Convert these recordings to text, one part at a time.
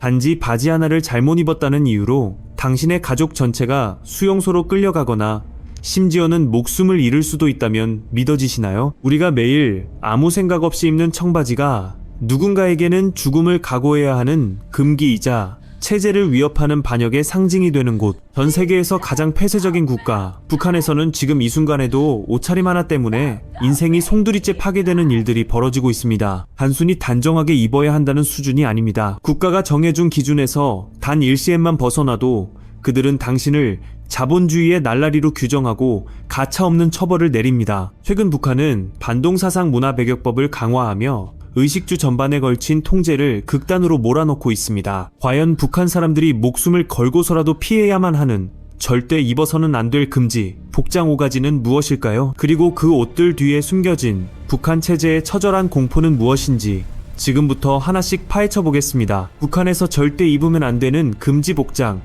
단지 바지 하나를 잘못 입었다는 이유로 당신의 가족 전체가 수용소로 끌려가거나 심지어는 목숨을 잃을 수도 있다면 믿어지시나요? 우리가 매일 아무 생각 없이 입는 청바지가 누군가에게는 죽음을 각오해야 하는 금기이자 체제를 위협하는 반역의 상징이 되는 곳. 전 세계에서 가장 폐쇄적인 국가 북한에서는 지금 이 순간에도 옷차림 하나 때문에 인생이 송두리째 파괴되는 일들이 벌어지고 있습니다. 단순히 단정하게 입어야 한다는 수준이 아닙니다. 국가가 정해준 기준에서 단 일시에만 벗어나도 그들은 당신을 자본주의의 날라리로 규정하고 가차없는 처벌을 내립니다. 최근 북한은 반동사상 문화배격법을 강화하며 의식주 전반에 걸친 통제를 극단으로 몰아넣고 있습니다. 과연 북한 사람들이 목숨을 걸고서라도 피해야만 하는 절대 입어서는 안 될 금지, 복장 5가지는 무엇일까요? 그리고 그 옷들 뒤에 숨겨진 북한 체제의 처절한 공포는 무엇인지 지금부터 하나씩 파헤쳐 보겠습니다. 북한에서 절대 입으면 안 되는 금지 복장.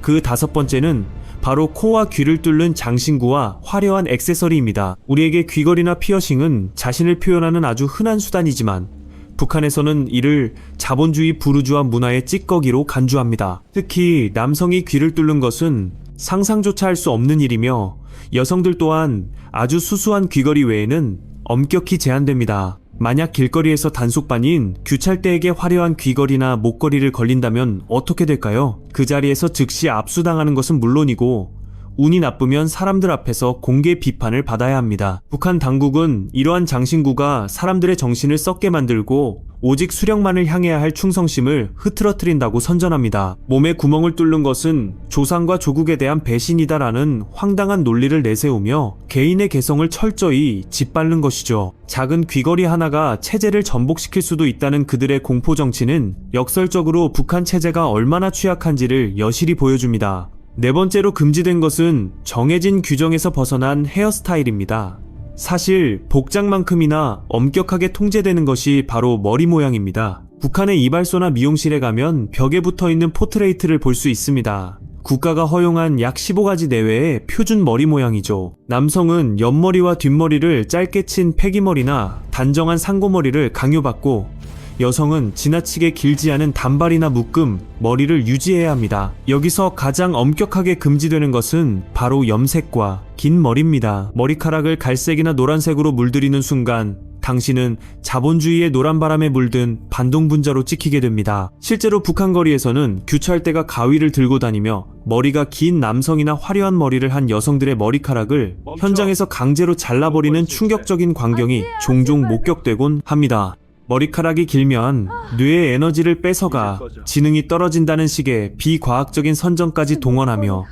그 5번째는 바로 코와 귀를 뚫는 장신구와 화려한 액세서리입니다. 우리에게 귀걸이나 피어싱은 자신을 표현하는 아주 흔한 수단이지만 북한에서는 이를 자본주의 부르주아 문화의 찌꺼기로 간주합니다. 특히 남성이 귀를 뚫는 것은 상상조차 할 수 없는 일이며 여성들 또한 아주 수수한 귀걸이 외에는 엄격히 제한됩니다. 만약 길거리에서 단속반인 규찰대에게 화려한 귀걸이나 목걸이를 걸린다면 어떻게 될까요? 그 자리에서 즉시 압수당하는 것은 물론이고 운이 나쁘면 사람들 앞에서 공개 비판을 받아야 합니다. 북한 당국은 이러한 장신구가 사람들의 정신을 썩게 만들고 오직 수령만을 향해야 할 충성심을 흐트러뜨린다고 선전합니다. 몸에 구멍을 뚫는 것은 조상과 조국에 대한 배신이다라는 황당한 논리를 내세우며 개인의 개성을 철저히 짓밟는 것이죠. 작은 귀걸이 하나가 체제를 전복시킬 수도 있다는 그들의 공포 정치는 역설적으로 북한 체제가 얼마나 취약한지를 여실히 보여줍니다. 4번째로 금지된 것은 정해진 규정에서 벗어난 헤어스타일입니다. 사실 복장만큼이나 엄격하게 통제되는 것이 바로 머리 모양입니다. 북한의 이발소나 미용실에 가면 벽에 붙어있는 포트레이트를 볼 수 있습니다. 국가가 허용한 약 15가지 내외의 표준 머리 모양이죠. 남성은 옆머리와 뒷머리를 짧게 친 패기머리나 단정한 상고머리를 강요받고 여성은 지나치게 길지 않은 단발이나 묶음, 머리를 유지해야 합니다. 여기서 가장 엄격하게 금지되는 것은 바로 염색과 긴 머리입니다. 머리카락을 갈색이나 노란색으로 물들이는 순간 당신은 자본주의의 노란 바람에 물든 반동분자로 찍히게 됩니다. 실제로 북한 거리에서는 규찰대가 가위를 들고 다니며 머리가 긴 남성이나 화려한 머리를 한 여성들의 머리카락을 현장에서 강제로 잘라버리는 충격적인 광경이 종종 목격되곤 합니다. 머리카락이 길면 뇌의 에너지를 뺏어가 지능이 떨어진다는 식의 비과학적인 선전까지 동원하며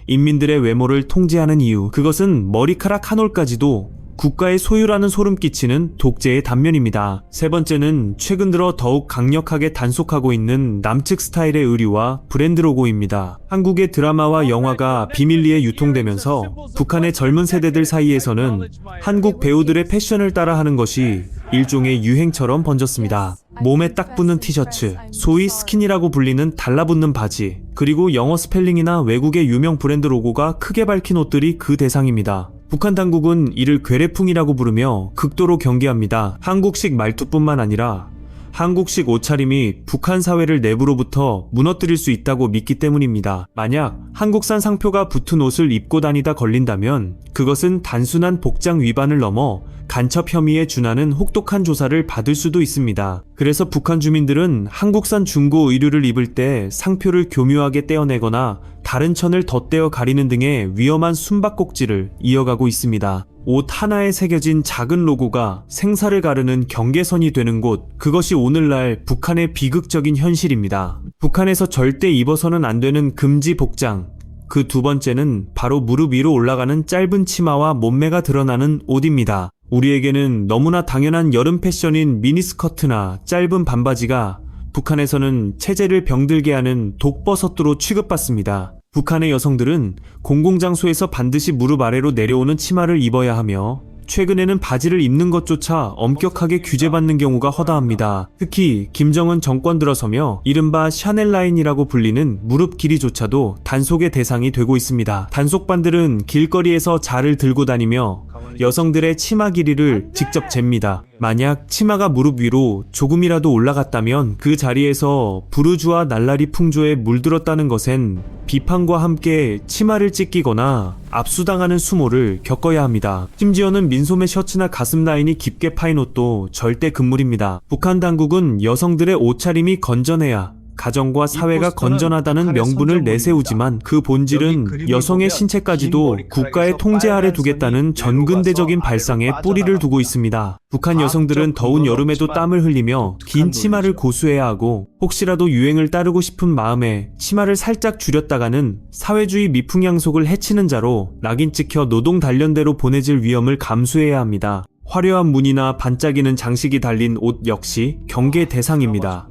인민들의 외모를 통제하는 이유, 그것은 머리카락 한 올까지도 국가의 소유라는 소름 끼치는 독재의 단면입니다. 3번째는 최근 들어 더욱 강력하게 단속하고 있는 남측 스타일의 의류와 브랜드 로고입니다. 한국의 드라마와 영화가 비밀리에 유통되면서 북한의 젊은 세대들 사이에서는 한국 배우들의 패션을 따라하는 것이 일종의 유행처럼 번졌습니다. 몸에 딱 붙는 티셔츠, 소위 스킨이라고 불리는 달라붙는 바지, 그리고 영어 스펠링이나 외국의 유명 브랜드 로고가 크게 밝힌 옷들이 그 대상입니다. 북한 당국은 이를 괴뢰풍이라고 부르며 극도로 경계합니다. 한국식 말투뿐만 아니라 한국식 옷차림이 북한 사회를 내부로부터 무너뜨릴 수 있다고 믿기 때문입니다. 만약 한국산 상표가 붙은 옷을 입고 다니다 걸린다면 그것은 단순한 복장 위반을 넘어 간첩 혐의에 준하는 혹독한 조사를 받을 수도 있습니다. 그래서 북한 주민들은 한국산 중고 의류를 입을 때 상표를 교묘하게 떼어내거나 다른 천을 덧대어 가리는 등의 위험한 숨바꼭질을 이어가고 있습니다. 옷 하나에 새겨진 작은 로고가 생사를 가르는 경계선이 되는 곳, 그것이 오늘날 북한의 비극적인 현실입니다. 북한에서 절대 입어서는 안 되는 금지 복장, 그 2번째는 바로 무릎 위로 올라가는 짧은 치마와 몸매가 드러나는 옷입니다. 우리에게는 너무나 당연한 여름 패션인 미니스커트나 짧은 반바지가 북한에서는 체제를 병들게 하는 독버섯으로 취급받습니다. 북한의 여성들은 공공장소에서 반드시 무릎 아래로 내려오는 치마를 입어야 하며 최근에는 바지를 입는 것조차 엄격하게 규제받는 경우가 허다합니다. 특히 김정은 정권 들어서며 이른바 샤넬 라인이라고 불리는 무릎 길이조차도 단속의 대상이 되고 있습니다. 단속반들은 길거리에서 자를 들고 다니며 여성들의 치마 길이를 직접 잽니다. 만약 치마가 무릎 위로 조금이라도 올라갔다면 그 자리에서 부르주아 날라리 풍조에 물들었다는 것엔 비판과 함께 치마를 찢기거나 압수당하는 수모를 겪어야 합니다. 심지어는 민소매 셔츠나 가슴 라인이 깊게 파인 옷도 절대 금물입니다. 북한 당국은 여성들의 옷차림이 건전해야 가정과 사회가 건전하다는 명분을 내세우지만 그 본질은 여성의 신체까지도 국가의 통제 아래 두겠다는 전근대적인 발상에 뿌리를 두고 있습니다. 북한 여성들은 더운 여름에도 땀을 흘리며 긴 치마를 고수해야 하고 혹시라도 유행을 따르고 싶은 마음에 치마를 살짝 줄였다가는 사회주의 미풍양속을 해치는 자로 낙인 찍혀 노동 단련대로 보내질 위험을 감수해야 합니다. 화려한 무늬나 반짝이는 장식이 달린 옷 역시 경계 대상입니다.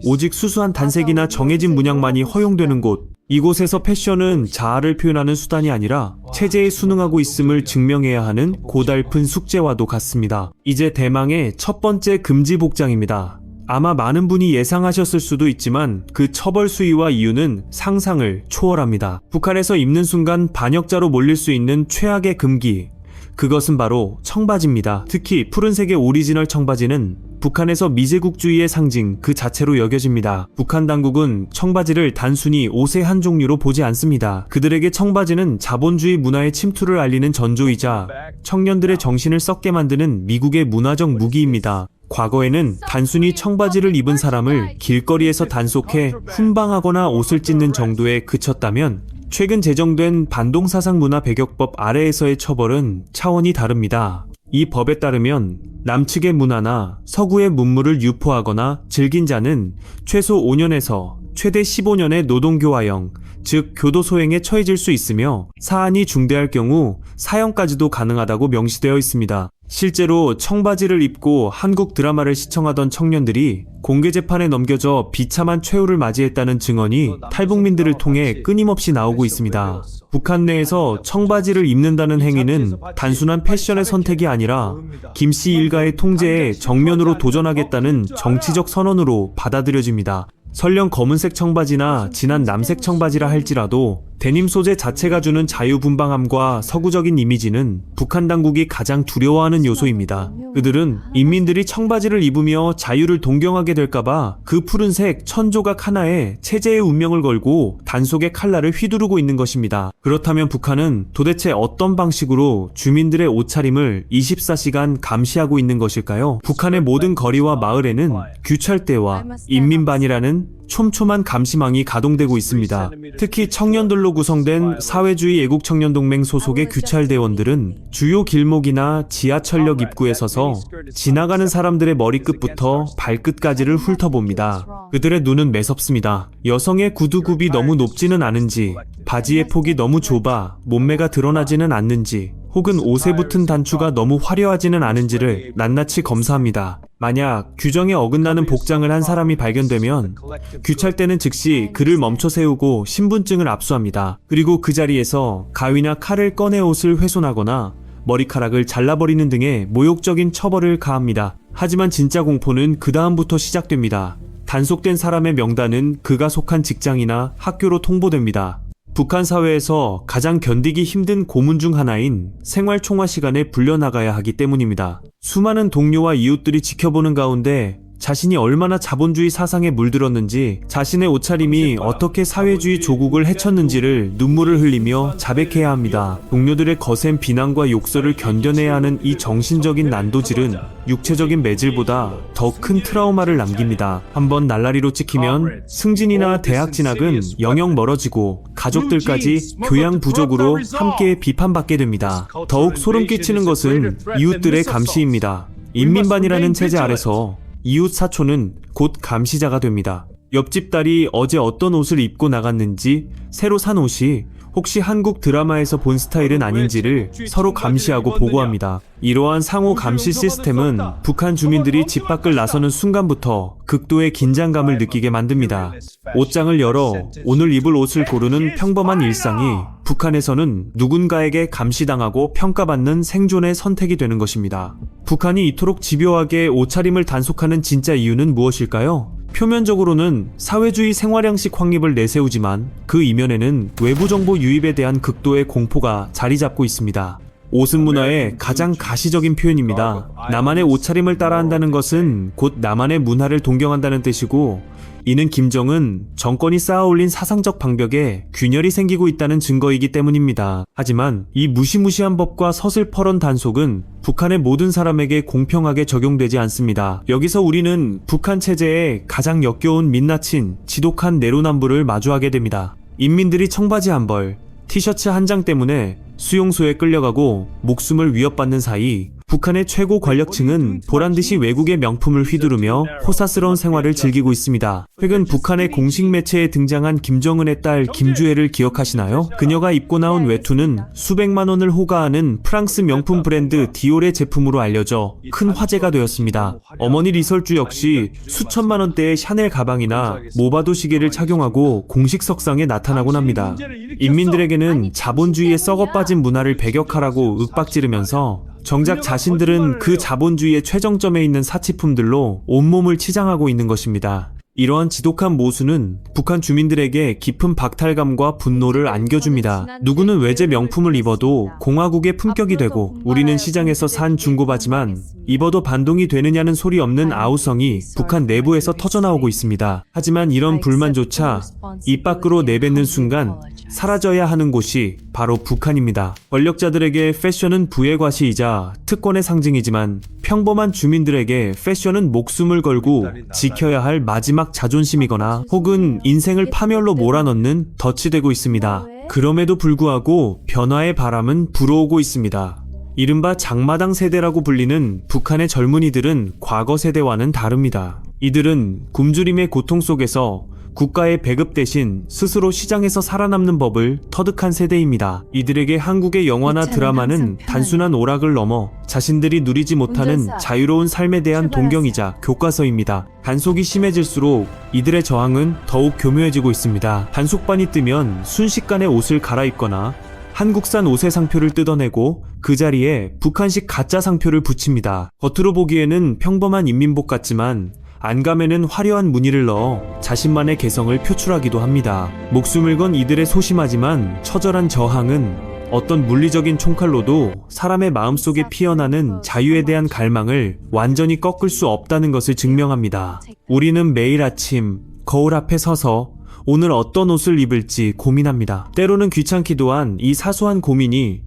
오직 수수한 단색이나 정해진 문양만이 허용되는 곳, 이곳에서 패션은 자아를 표현하는 수단이 아니라 체제에 순응하고 있음을 증명해야 하는 고달픈 숙제와도 같습니다. 이제 대망의 첫 번째 금지 복장입니다. 아마 많은 분이 예상하셨을 수도 있지만 그 처벌 수위와 이유는 상상을 초월합니다. 북한에서 입는 순간 반역자로 몰릴 수 있는 최악의 금기, 그것은 바로 청바지입니다. 특히 푸른색의 오리지널 청바지는 북한에서 미제국주의의 상징 그 자체로 여겨집니다. 북한 당국은 청바지를 단순히 옷의 한 종류로 보지 않습니다. 그들에게 청바지는 자본주의 문화의 침투를 알리는 전조이자 청년들의 정신을 썩게 만드는 미국의 문화적 무기입니다. 과거에는 단순히 청바지를 입은 사람을 길거리에서 단속해 훈방하거나 옷을 찢는 정도에 그쳤다면 최근 제정된 반동사상문화 배격법 아래에서의 처벌은 차원이 다릅니다. 이 법에 따르면 남측의 문화나 서구의 문물을 유포하거나 즐긴 자는 최소 5년에서 최대 15년의 노동교화형, 즉 교도소행에 처해질 수 있으며 사안이 중대할 경우 사형까지도 가능하다고 명시되어 있습니다. 실제로 청바지를 입고 한국 드라마를 시청하던 청년들이 공개재판에 넘겨져 비참한 최후를 맞이했다는 증언이 탈북민들을 통해 끊임없이 나오고 있습니다. 북한 내에서 청바지를 입는다는 행위는 단순한 패션의 선택이 아니라 김씨 일가의 통제에 정면으로 도전하겠다는 정치적 선언으로 받아들여집니다. 설령 검은색 청바지나 진한 남색 청바지라 할지라도 데님 소재 자체가 주는 자유분방함과 서구적인 이미지는 북한 당국이 가장 두려워하는 요소입니다. 그들은 인민들이 청바지를 입으며 자유를 동경하게 될까봐 그 푸른색 천조각 하나에 체제의 운명을 걸고 단속의 칼날을 휘두르고 있는 것입니다. 그렇다면 북한은 도대체 어떤 방식으로 주민들의 옷차림을 24시간 감시하고 있는 것일까요? 북한의 모든 거리와 마을에는 규찰대와 인민반이라는 촘촘한 감시망이 가동되고 있습니다. 특히 청년들로 구성된 사회주의 애국청년동맹 소속의 규찰대원들은 주요 길목이나 지하철역 입구에 서서 지나가는 사람들의 머리끝부터 발끝까지를 훑어봅니다. 그들의 눈은 매섭습니다. 여성의 구두굽이 너무 높지는 않은지, 바지의 폭이 너무 좁아 몸매가 드러나지는 않는지, 혹은 옷에 붙은 단추가 너무 화려하지는 않은지를 낱낱이 검사합니다. 만약 규정에 어긋나는 복장을 한 사람이 발견되면 규찰대는 즉시 그를 멈춰 세우고 신분증을 압수합니다. 그리고 그 자리에서 가위나 칼을 꺼내 옷을 훼손하거나 머리카락을 잘라버리는 등의 모욕적인 처벌을 가합니다. 하지만 진짜 공포는 그 다음부터 시작됩니다. 단속된 사람의 명단은 그가 속한 직장이나 학교로 통보됩니다. 북한 사회에서 가장 견디기 힘든 고문 중 하나인 생활 총화 시간에 불려나가야 하기 때문입니다. 수많은 동료와 이웃들이 지켜보는 가운데 자신이 얼마나 자본주의 사상에 물들었는지, 자신의 옷차림이 어떻게 사회주의 조국을 해쳤는지를 눈물을 흘리며 자백해야 합니다. 동료들의 거센 비난과 욕설을 견뎌내야 하는 이 정신적인 난도질은 육체적인 매질보다 더 큰 트라우마를 남깁니다. 한번 날라리로 찍히면 승진이나 대학 진학은 영영 멀어지고 가족들까지 교양 부족으로 함께 비판받게 됩니다. 더욱 소름 끼치는 것은 이웃들의 감시입니다. 인민반이라는 체제 아래서 이웃 사촌은 곧 감시자가 됩니다. 옆집 딸이 어제 어떤 옷을 입고 나갔는지, 새로 산 옷이 혹시 한국 드라마에서 본 스타일은 아닌지를 서로 감시하고 보고합니다. 이러한 상호 감시 시스템은 북한 주민들이 집 밖을 나서는 순간부터 극도의 긴장감을 느끼게 만듭니다. 옷장을 열어 오늘 입을 옷을 고르는 평범한 일상이 북한에서는 누군가에게 감시당하고 평가받는 생존의 선택이 되는 것입니다. 북한이 이토록 집요하게 옷차림을 단속하는 진짜 이유는 무엇일까요? 표면적으로는 사회주의 생활양식 확립을 내세우지만 그 이면에는 외부 정보 유입에 대한 극도의 공포가 자리 잡고 있습니다. 옷은 문화의 가장 가시적인 표현입니다. 나만의 옷차림을 따라한다는 것은 곧 나만의 문화를 동경한다는 뜻이고, 이는 김정은 정권이 쌓아올린 사상적 방벽에 균열이 생기고 있다는 증거이기 때문입니다. 하지만 이 무시무시한 법과 서슬퍼런 단속은 북한의 모든 사람에게 공평하게 적용되지 않습니다. 여기서 우리는 북한 체제의 가장 역겨운 민낯인 지독한 내로남불을 마주하게 됩니다. 인민들이 청바지 한 벌, 티셔츠 한 장 때문에 수용소에 끌려가고 목숨을 위협받는 사이 북한의 최고 권력층은 보란듯이 외국의 명품을 휘두르며 호사스러운 생활을 즐기고 있습니다. 최근 북한의 공식 매체에 등장한 김정은의 딸 김주애를 기억하시나요? 그녀가 입고 나온 외투는 수백만 원을 호가하는 프랑스 명품 브랜드 디올의 제품으로 알려져 큰 화제가 되었습니다. 어머니 리설주 역시 수천만 원대의 샤넬 가방이나 모바도 시계를 착용하고 공식 석상에 나타나곤 합니다. 인민들에게는 자본주의에 썩어빠진 문화를 배격하라고 윽박지르면서 정작 자신들은 그 자본주의의 최정점에 있는 사치품들로 온몸을 치장하고 있는 것입니다. 이러한 지독한 모순은 북한 주민들에게 깊은 박탈감과 분노를 안겨줍니다. 누구는 외제 명품을 입어도 공화국의 품격이 되고, 우리는 시장에서 산 중고바지만 입어도 반동이 되느냐는 소리 없는 아우성이 북한 내부에서 터져나오고 있습니다. 하지만 이런 불만조차 입 밖으로 내뱉는 순간 사라져야 하는 곳이 바로 북한입니다. 권력자들에게 패션은 부의 과시이자 특권의 상징이지만 평범한 주민들에게 패션은 목숨을 걸고 지켜야 할 마지막 자존심이거나 혹은 인생을 파멸로 몰아넣는 덫이 되고 있습니다. 그럼에도 불구하고 변화의 바람은 불어오고 있습니다. 이른바 장마당 세대라고 불리는 북한의 젊은이들은 과거 세대와는 다릅니다. 이들은 굶주림의 고통 속에서 국가의 배급 대신 스스로 시장에서 살아남는 법을 터득한 세대입니다. 이들에게 한국의 영화나 드라마는 단순한 오락을 넘어 자신들이 누리지 못하는 자유로운 삶에 대한 동경이자 교과서입니다. 단속이 심해질수록 이들의 저항은 더욱 교묘해지고 있습니다. 단속반이 뜨면 순식간에 옷을 갈아입거나 한국산 옷의 상표를 뜯어내고 그 자리에 북한식 가짜 상표를 붙입니다. 겉으로 보기에는 평범한 인민복 같지만 안감에는 화려한 무늬를 넣어 자신만의 개성을 표출하기도 합니다. 목숨을 건 이들의 소심하지만 처절한 저항은 어떤 물리적인 총칼로도 사람의 마음속에 피어나는 자유에 대한 갈망을 완전히 꺾을 수 없다는 것을 증명합니다. 우리는 매일 아침 거울 앞에 서서 오늘 어떤 옷을 입을지 고민합니다. 때로는 귀찮기도 한 이 사소한 고민이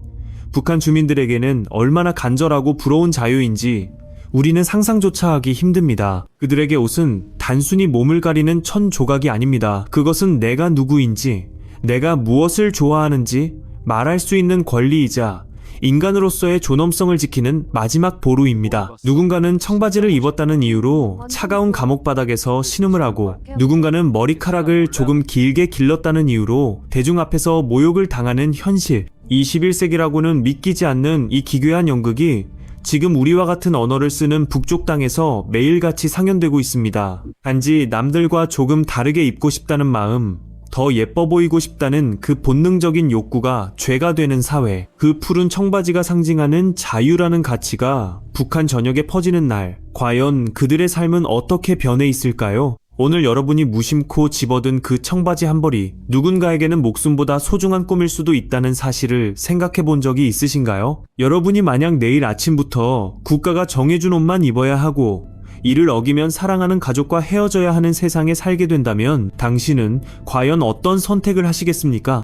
북한 주민들에게는 얼마나 간절하고 부러운 자유인지 우리는 상상조차 하기 힘듭니다. 그들에게 옷은 단순히 몸을 가리는 천 조각이 아닙니다. 그것은 내가 누구인지, 내가 무엇을 좋아하는지 말할 수 있는 권리이자 인간으로서의 존엄성을 지키는 마지막 보루입니다. 누군가는 청바지를 입었다는 이유로 차가운 감옥 바닥에서 신음을 하고, 누군가는 머리카락을 조금 길게 길렀다는 이유로 대중 앞에서 모욕을 당하는 현실. 21세기라고는 믿기지 않는 이 기괴한 연극이 지금 우리와 같은 언어를 쓰는 북쪽 땅에서 매일같이 상연되고 있습니다. 단지 남들과 조금 다르게 입고 싶다는 마음, 더 예뻐 보이고 싶다는 그 본능적인 욕구가 죄가 되는 사회, 그 푸른 청바지가 상징하는 자유라는 가치가 북한 전역에 퍼지는 날, 과연 그들의 삶은 어떻게 변해 있을까요? 오늘 여러분이 무심코 집어든 그 청바지 한 벌이 누군가에게는 목숨보다 소중한 꿈일 수도 있다는 사실을 생각해 본 적이 있으신가요? 여러분이 만약 내일 아침부터 국가가 정해준 옷만 입어야 하고 이를 어기면 사랑하는 가족과 헤어져야 하는 세상에 살게 된다면 당신은 과연 어떤 선택을 하시겠습니까?